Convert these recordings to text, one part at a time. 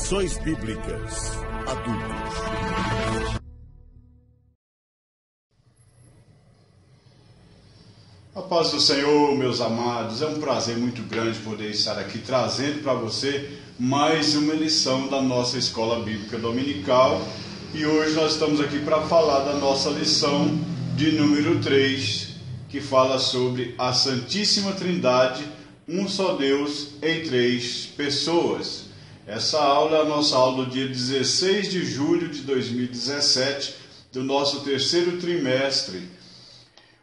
Lições Bíblicas Adultos. A paz do Senhor, meus amados, é um prazer muito grande poder estar aqui trazendo para você mais uma lição da nossa Escola Bíblica Dominical. E hoje nós estamos aqui para falar da nossa lição de número 3, que fala sobre a Santíssima Trindade, um só Deus em três pessoas. Essa aula é a nossa aula do dia 16 de julho de 2017, do nosso terceiro trimestre.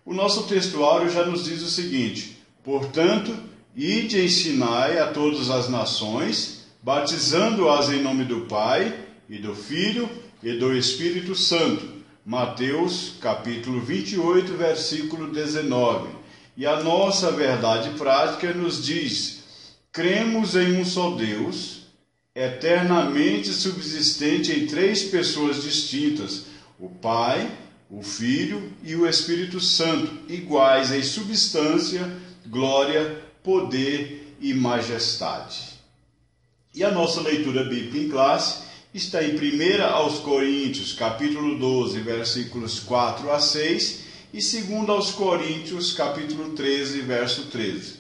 O nosso textuário já nos diz o seguinte: portanto, ide e ensinai a todas as nações, batizando-as em nome do Pai, e do Filho, e do Espírito Santo. Mateus, capítulo 28, versículo 19. E a nossa verdade prática nos diz: cremos em um só Deus, eternamente subsistente em três pessoas distintas, o Pai, o Filho e o Espírito Santo, iguais em substância, glória, poder e majestade. E a nossa leitura bíblica em classe está em 1 aos Coríntios, capítulo 12, versículos 4 a 6, e 2 aos Coríntios, capítulo 13, verso 13.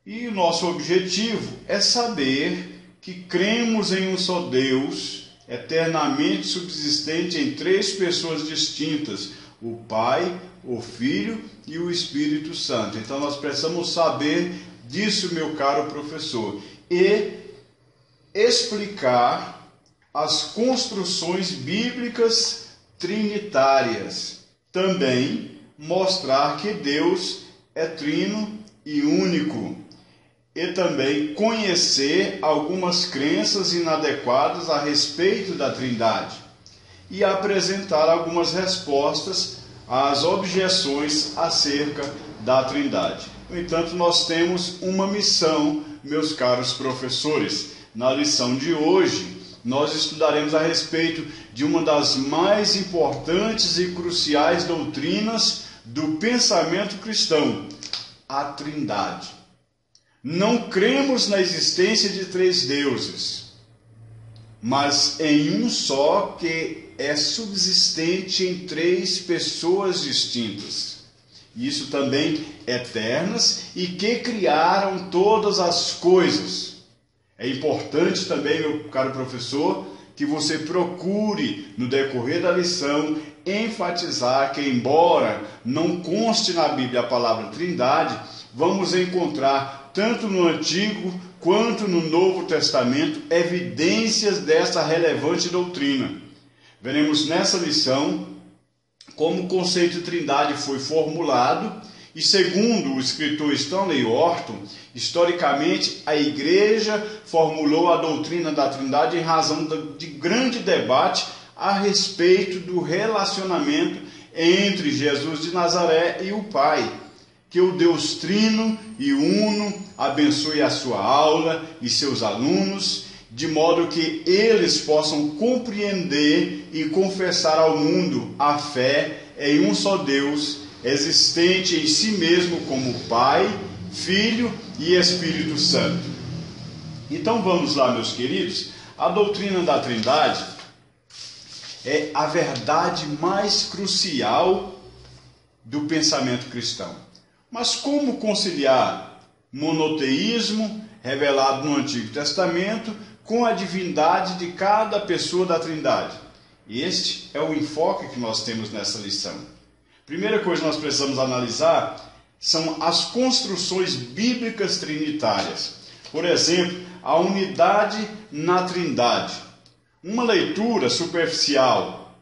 E o nosso objetivo é saber que cremos em um só Deus, eternamente subsistente em três pessoas distintas, o Pai, o Filho e o Espírito Santo. Então nós precisamos saber disso, meu caro professor, e explicar as construções bíblicas trinitárias. Também mostrar que Deus é trino e único. E também conhecer algumas crenças inadequadas a respeito da Trindade e apresentar algumas respostas às objeções acerca da Trindade. No entanto, nós temos uma missão, meus caros professores. Na lição de hoje, nós estudaremos a respeito de uma das mais importantes e cruciais doutrinas do pensamento cristão, a Trindade. Não cremos na existência de três deuses, mas em um só que é subsistente em três pessoas distintas. Isso também eternas e que criaram todas as coisas. É importante também, meu caro professor, que você procure, no decorrer da lição, enfatizar que, embora não conste na Bíblia a palavra Trindade, vamos encontrar tanto no Antigo quanto no Novo Testamento evidências dessa relevante doutrina. Veremos nessa lição como o conceito de Trindade foi formulado e, segundo o escritor Stanley Orton, historicamente a Igreja formulou a doutrina da Trindade em razão de grande debate a respeito do relacionamento entre Jesus de Nazaré e o Pai. Que o Deus Trino e Uno abençoe a sua aula e seus alunos, de modo que eles possam compreender e confessar ao mundo a fé em um só Deus, existente em si mesmo como Pai, Filho e Espírito Santo. Então vamos lá, meus queridos. A doutrina da Trindade é a verdade mais crucial do pensamento cristão. Mas como conciliar monoteísmo, revelado no Antigo Testamento, com a divindade de cada pessoa da Trindade? Este é o enfoque que nós temos nessa lição. Primeira coisa que nós precisamos analisar são as construções bíblicas trinitárias. Por exemplo, a unidade na Trindade. Uma leitura superficial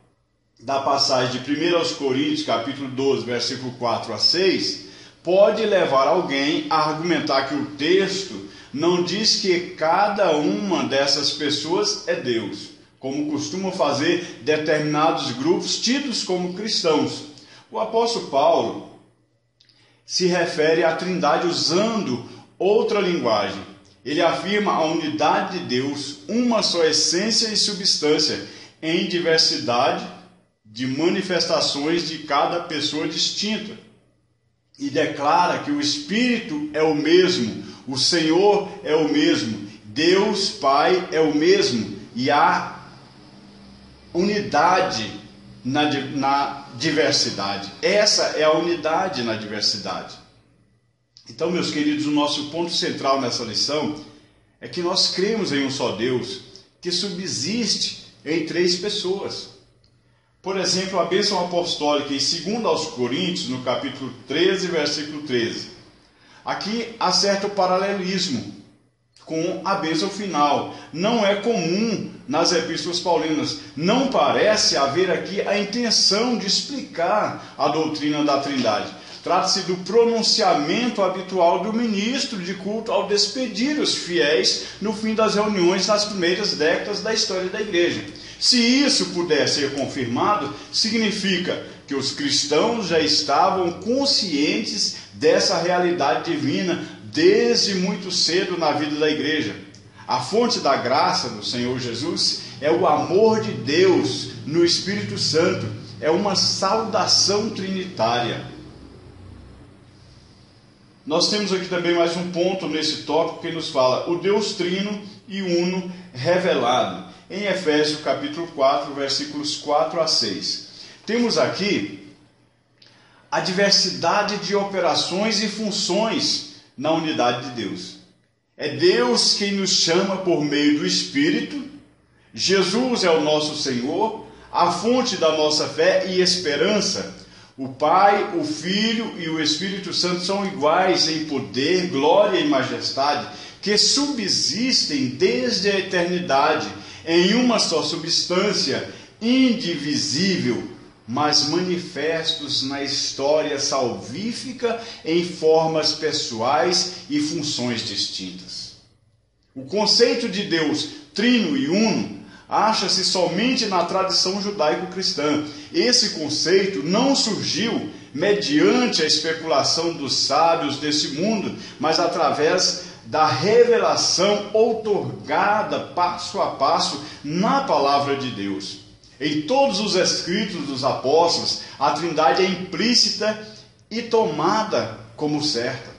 da passagem de 1 aos Coríntios, capítulo 12, versículo 4 a 6, pode levar alguém a argumentar que o texto não diz que cada uma dessas pessoas é Deus, como costumam fazer determinados grupos tidos como cristãos. O apóstolo Paulo se refere à Trindade usando outra linguagem. Ele afirma a unidade de Deus, uma só essência e substância, em diversidade de manifestações de cada pessoa distinta. E declara que o Espírito é o mesmo, o Senhor é o mesmo, Deus Pai é o mesmo e há unidade na diversidade. Essa é a unidade na diversidade. Então, meus queridos, o nosso ponto central nessa lição é que nós cremos em um só Deus que subsiste em três pessoas. Por exemplo, a bênção apostólica em 2 aos Coríntios, no capítulo 13, versículo 13. Aqui há certo paralelismo com a bênção final. Não é comum nas epístolas paulinas. Não parece haver aqui a intenção de explicar a doutrina da Trindade. Trata-se do pronunciamento habitual do ministro de culto ao despedir os fiéis no fim das reuniões nas primeiras décadas da história da igreja. Se isso puder ser confirmado, significa que os cristãos já estavam conscientes dessa realidade divina desde muito cedo na vida da igreja. A fonte da graça do Senhor Jesus é o amor de Deus no Espírito Santo, é uma saudação trinitária. Nós temos aqui também mais um ponto nesse tópico que nos fala o Deus Trino e Uno revelado, em Efésios capítulo 4, versículos 4 a 6. Temos aqui a diversidade de operações e funções na unidade de Deus. É Deus quem nos chama por meio do Espírito, Jesus é o nosso Senhor, a fonte da nossa fé e esperança. O Pai, o Filho e o Espírito Santo são iguais em poder, glória e majestade, que subsistem desde a eternidade em uma só substância, indivisível, mas manifestos na história salvífica em formas pessoais e funções distintas. O conceito de Deus Trino e Uno acha-se somente na tradição judaico-cristã. Esse conceito não surgiu mediante a especulação dos sábios desse mundo, mas através da revelação outorgada passo a passo na palavra de Deus. Em todos os escritos dos apóstolos, a Trindade é implícita e tomada como certa.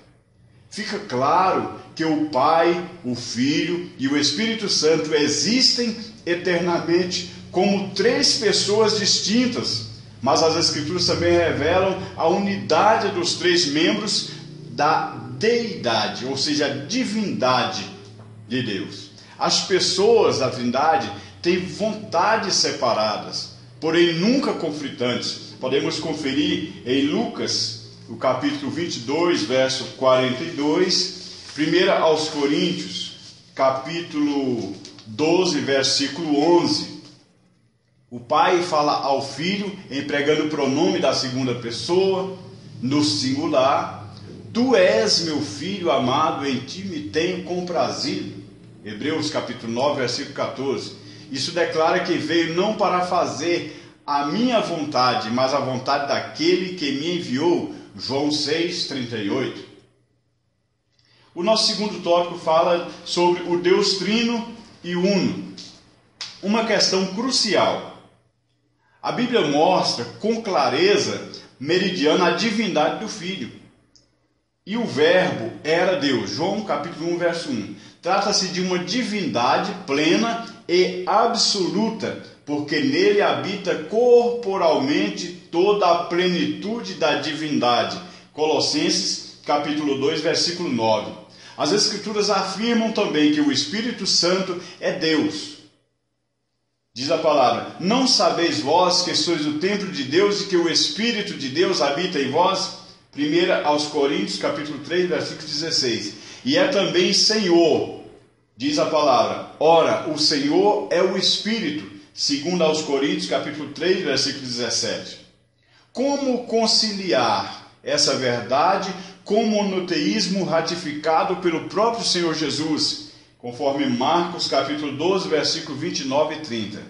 Fica claro que o Pai, o Filho e o Espírito Santo existem eternamente como três pessoas distintas, mas as Escrituras também revelam a unidade dos três membros da deidade, ou seja, a divindade de Deus. As pessoas da Trindade têm vontades separadas, porém nunca conflitantes. Podemos conferir em Lucas, o capítulo 22, verso 42, 1 aos Coríntios, capítulo 12, versículo 11. O Pai fala ao Filho, empregando o pronome da segunda pessoa, no singular: Tu és meu Filho amado, em ti me tenho comprazido. Hebreus capítulo 9, versículo 14. Isso declara que veio não para fazer a minha vontade, mas a vontade daquele que me enviou. João 6, 38. O nosso segundo tópico fala sobre o Deus Trino e Uno. Uma questão crucial. A Bíblia mostra com clareza meridiana a divindade do Filho. E o Verbo era Deus. João capítulo 1, verso 1. Trata-se de uma divindade plena e absoluta, porque nele habita corporalmente toda a plenitude da divindade. Colossenses capítulo 2, versículo 9. As Escrituras afirmam também que o Espírito Santo é Deus. Diz a palavra: Não sabeis vós que sois o templo de Deus e que o Espírito de Deus habita em vós? 1 aos Coríntios, capítulo 3, versículo 16. E é também Senhor, diz a palavra. Ora, o Senhor é o Espírito, 2 aos Coríntios, capítulo 3, versículo 17. Como conciliar essa verdade com o monoteísmo ratificado pelo próprio Senhor Jesus, conforme Marcos, capítulo 12, versículo 29 e 30?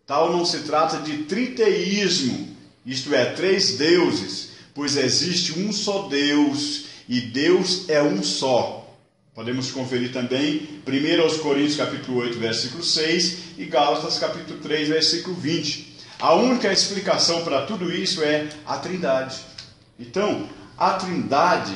Tal não se trata de triteísmo, isto é, três deuses, pois existe um só Deus, e Deus é um só. Podemos conferir também 1 aos Coríntios, capítulo 8, versículo 6, e Gálatas, capítulo 3, versículo 20. A única explicação para tudo isso é a Trindade. Então, a Trindade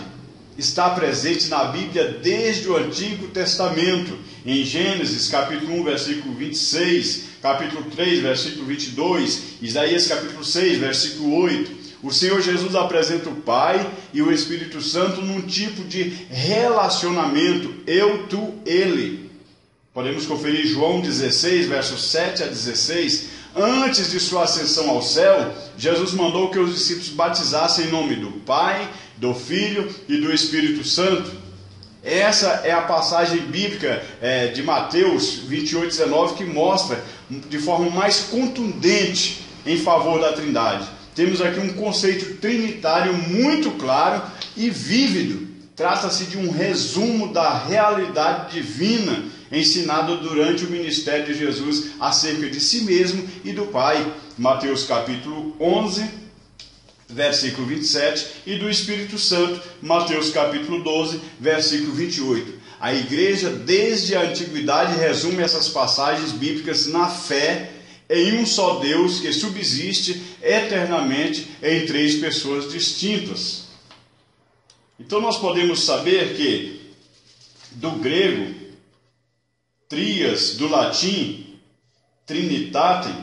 está presente na Bíblia desde o Antigo Testamento, em Gênesis capítulo 1, versículo 26, capítulo 3, versículo 22, Isaías capítulo 6, versículo 8. O Senhor Jesus apresenta o Pai e o Espírito Santo num tipo de relacionamento, eu, tu, ele. Podemos conferir João 16, versos 7 a 16. Antes de sua ascensão ao céu, Jesus mandou que os discípulos batizassem em nome do Pai, do Filho e do Espírito Santo. Essa é a passagem bíblica de Mateus 28, 19, que mostra de forma mais contundente em favor da Trindade. Temos aqui um conceito trinitário muito claro e vívido. Trata-se de um resumo da realidade divina ensinado durante o ministério de Jesus acerca de si mesmo e do Pai. Mateus capítulo 11, versículo 27, e do Espírito Santo, Mateus capítulo 12, versículo 28. A igreja, desde a antiguidade, resume essas passagens bíblicas na fé em um só Deus que subsiste eternamente em três pessoas distintas. Então nós podemos saber que do grego, trias, do latim, trinitatem,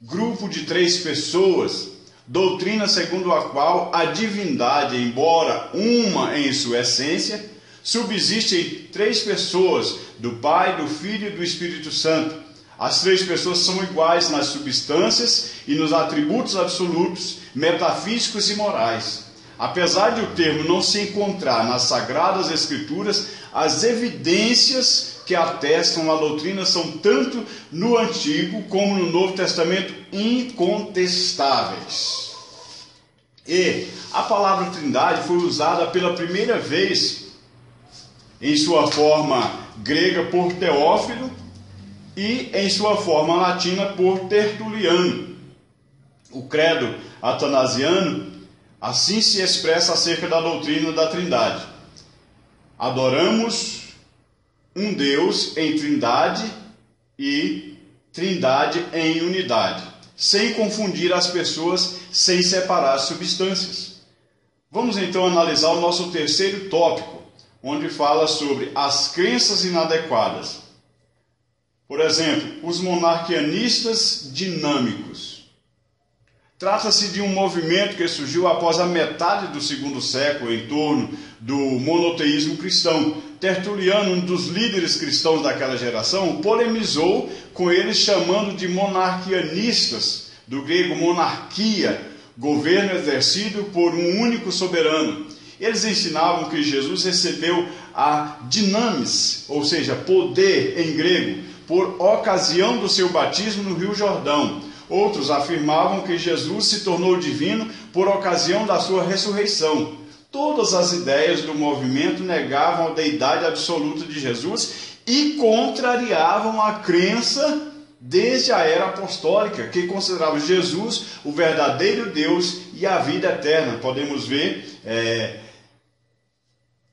grupo de três pessoas, doutrina segundo a qual a divindade, embora uma em sua essência, subsiste em três pessoas, do Pai, do Filho e do Espírito Santo. As três pessoas são iguais nas substâncias e nos atributos absolutos, metafísicos e morais. Apesar de o termo não se encontrar nas Sagradas Escrituras, as evidências que atestam a doutrina são tanto no Antigo como no Novo Testamento incontestáveis. E a palavra Trindade foi usada pela primeira vez em sua forma grega por Teófilo e em sua forma latina por Tertuliano. O credo atanasiano assim se expressa acerca da doutrina da Trindade. Adoramos um Deus em Trindade e Trindade em unidade, sem confundir as pessoas, sem separar as substâncias. Vamos então analisar o nosso terceiro tópico, onde fala sobre as crenças inadequadas. Por exemplo, os monarquianistas dinâmicos. Trata-se de um movimento que surgiu após a metade do segundo século, em torno do monoteísmo cristão. Tertuliano, um dos líderes cristãos daquela geração, polemizou com eles, chamando de monarquianistas, do grego monarquia, governo exercido por um único soberano. Eles ensinavam que Jesus recebeu a dinamis, ou seja, poder em grego, por ocasião do seu batismo no Rio Jordão. Outros afirmavam que Jesus se tornou divino por ocasião da sua ressurreição. Todas as ideias do movimento negavam a deidade absoluta de Jesus e contrariavam a crença desde a era apostólica, que considerava Jesus o verdadeiro Deus e a vida eterna. Podemos ver,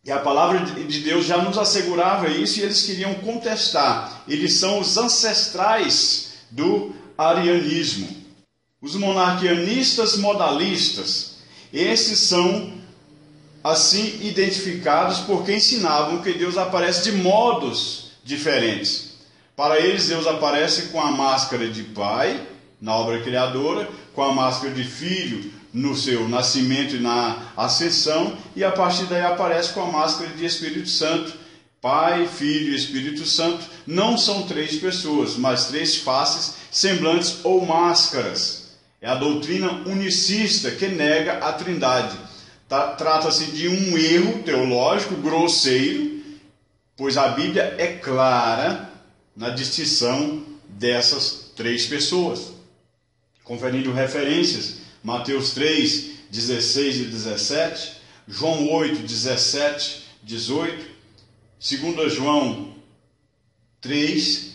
e a palavra de Deus já nos assegurava isso e eles queriam contestar. Eles são os ancestrais do arianismo. Os monarquianistas modalistas, esses são assim identificados porque ensinavam que Deus aparece de modos diferentes. Para eles, Deus aparece com a máscara de Pai, na obra criadora, com a máscara de Filho, no seu nascimento e na ascensão, e a partir daí aparece com a máscara de Espírito Santo. Pai, Filho e Espírito Santo não são três pessoas, mas três faces, semblantes ou máscaras. É a doutrina unicista que nega a Trindade. Trata-se de um erro teológico grosseiro, pois a Bíblia é clara na distinção dessas três pessoas. Conferindo referências, Mateus 3, 16 e 17, João 8, 17, 18, 2 João 3,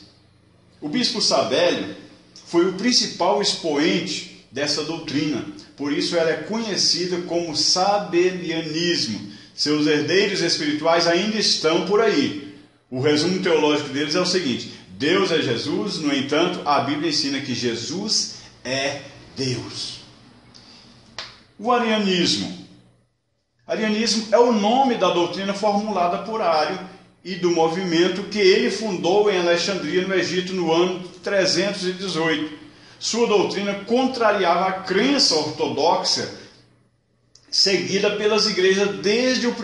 o bispo Sabélio foi o principal expoente dessa doutrina, por isso ela é conhecida como sabelianismo. Seus herdeiros espirituais ainda estão por aí. O resumo teológico deles é o seguinte: Deus é Jesus, no entanto, a Bíblia ensina que Jesus é Deus. O arianismo. Arianismo é o nome da doutrina formulada por Ario e do movimento que ele fundou em Alexandria, no Egito, no ano 318. Sua doutrina contrariava a crença ortodoxa seguida pelas igrejas desde o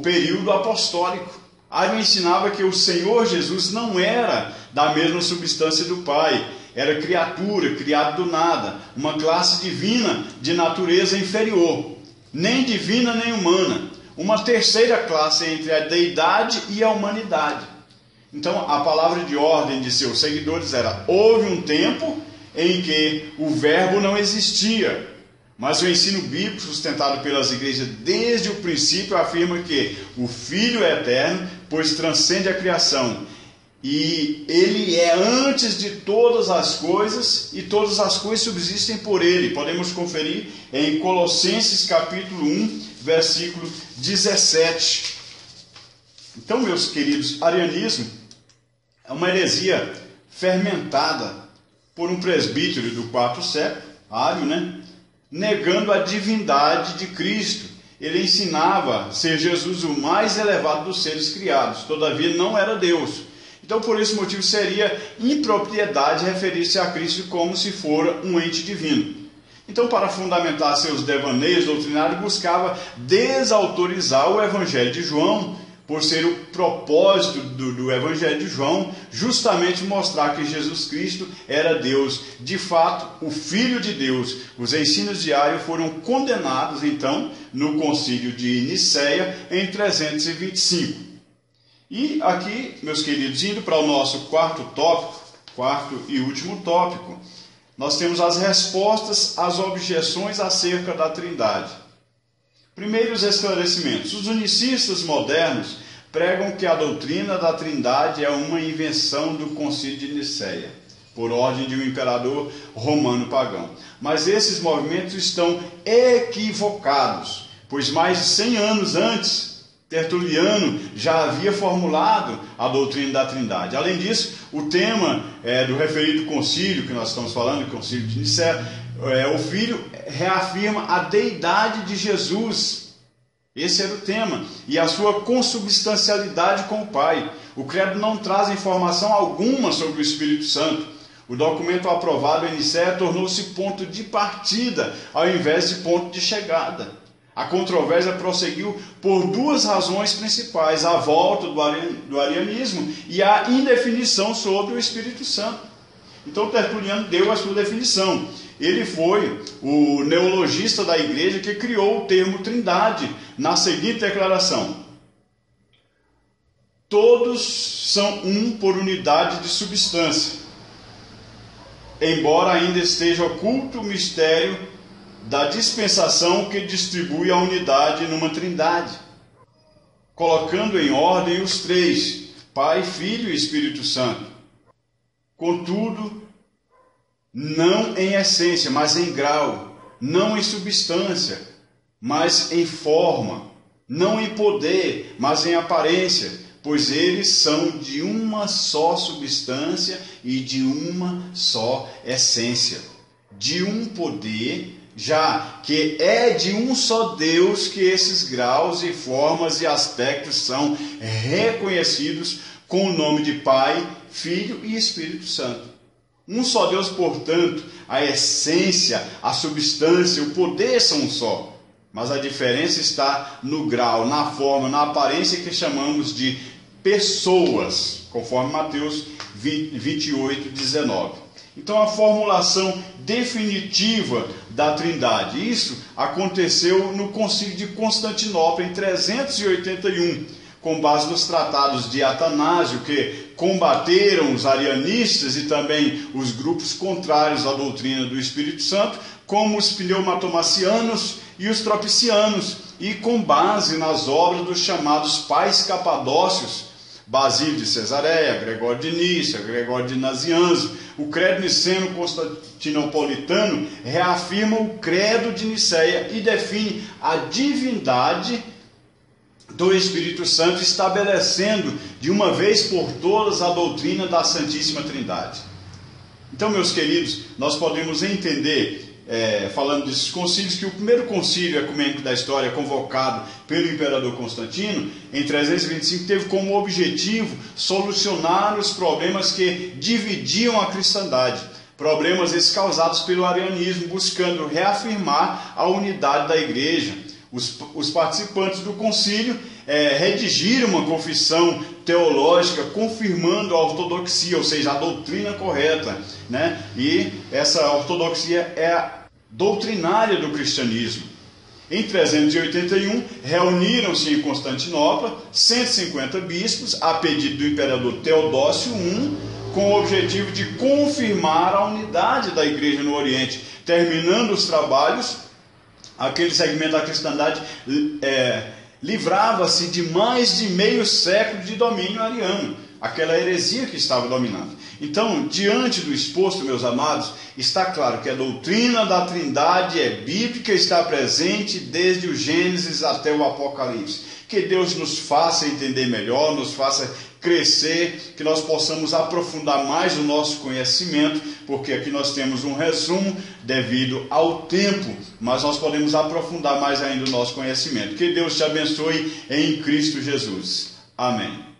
período apostólico. Ario ensinava que o Senhor Jesus não era da mesma substância do Pai, era criatura, criado do nada, uma classe divina de natureza inferior, nem divina nem humana, uma terceira classe entre a deidade e a humanidade. Então, a palavra de ordem de seus seguidores era: houve um tempo em que o verbo não existia, mas o ensino bíblico sustentado pelas igrejas desde o princípio afirma que o Filho é eterno, pois transcende a criação, e ele é antes de todas as coisas, e todas as coisas subsistem por ele. Podemos conferir em Colossenses capítulo 1, versículo 17. Então, meus queridos, arianismo é uma heresia fermentada por um presbítero do quarto século, Ario, negando a divindade de Cristo. Ele ensinava ser Jesus o mais elevado dos seres criados, todavia não era Deus. Então, por esse motivo, seria impropriedade referir-se a Cristo como se fora um ente divino. Então, para fundamentar seus devaneios doutrinários, buscava desautorizar o Evangelho de João, por ser o propósito do Evangelho de João, justamente mostrar que Jesus Cristo era Deus, de fato, o Filho de Deus. Os ensinos de Ario foram condenados, então, no concílio de Nicéia, em 325. E aqui, meus queridos, indo para o nosso quarto e último tópico, nós temos as respostas às objeções acerca da Trindade. Primeiros esclarecimentos. Os unicistas modernos pregam que a doutrina da Trindade é uma invenção do concílio de Nicéia, por ordem de um imperador romano pagão. Mas esses movimentos estão equivocados, pois mais de 100 anos antes, Tertuliano já havia formulado a doutrina da Trindade. Além disso, o tema do referido concílio que nós estamos falando, o concílio de Nicéia, o Filho reafirma a deidade de Jesus. Esse era o tema. E a sua consubstancialidade com o Pai. O credo não traz informação alguma sobre o Espírito Santo. O documento aprovado em Nicéia tornou-se ponto de partida ao invés de ponto de chegada. A controvérsia prosseguiu por duas razões principais: a volta do arianismo e a indefinição sobre o Espírito Santo. Então Tertuliano deu a sua definição. Ele foi o neologista da igreja que criou o termo Trindade na seguinte declaração: todos são um por unidade de substância, embora ainda esteja oculto o mistério da dispensação que distribui a unidade numa Trindade, colocando em ordem os três, Pai, Filho e Espírito Santo. Contudo, não em essência, mas em grau, não em substância, mas em forma, não em poder, mas em aparência, pois eles são de uma só substância e de uma só essência, de um poder, já que é de um só Deus que esses graus e formas e aspectos são reconhecidos com o nome de Pai, Filho e Espírito Santo. Um só Deus, portanto, a essência, a substância, o poder são um só. Mas a diferença está no grau, na forma, na aparência que chamamos de pessoas, conforme Mateus 28, 19. Então a formulação definitiva da Trindade, isso aconteceu no Concílio de Constantinopla em 381, com base nos tratados de Atanásio, que combateram os arianistas e também os grupos contrários à doutrina do Espírito Santo, como os pneumatomacianos e os tropicianos, e com base nas obras dos chamados pais capadócios, Basílio de Cesareia, Gregório de Nícia, Gregório de Nazianzo. O credo niceno-constantinopolitano reafirma o credo de Nicéia e define a divindade do Espírito Santo, estabelecendo de uma vez por todas a doutrina da Santíssima Trindade. Então, meus queridos, nós podemos entender falando desses concílios, que o primeiro concílio ecumênico da história, convocado pelo imperador Constantino, em 325, teve como objetivo solucionar os problemas que dividiam a cristandade. Problemas esses causados pelo arianismo, buscando reafirmar a unidade da igreja. Os participantes do concílio redigiram uma confissão teológica confirmando a ortodoxia, ou seja, a doutrina correta, né? E essa ortodoxia é a doutrinária do cristianismo. Em 381, reuniram-se em Constantinopla 150 bispos, a pedido do imperador Teodósio I, com o objetivo de confirmar a unidade da igreja no Oriente. Terminando os trabalhos, aquele segmento da cristandade livrava-se de mais de meio século de domínio ariano, aquela heresia que estava dominando. Então, diante do exposto, meus amados, está claro que a doutrina da Trindade é bíblica, está presente desde o Gênesis até o Apocalipse. Que Deus nos faça entender melhor, nos faça crescer, que nós possamos aprofundar mais o nosso conhecimento, porque aqui nós temos um resumo devido ao tempo, mas nós podemos aprofundar mais ainda o nosso conhecimento. Que Deus te abençoe em Cristo Jesus. Amém.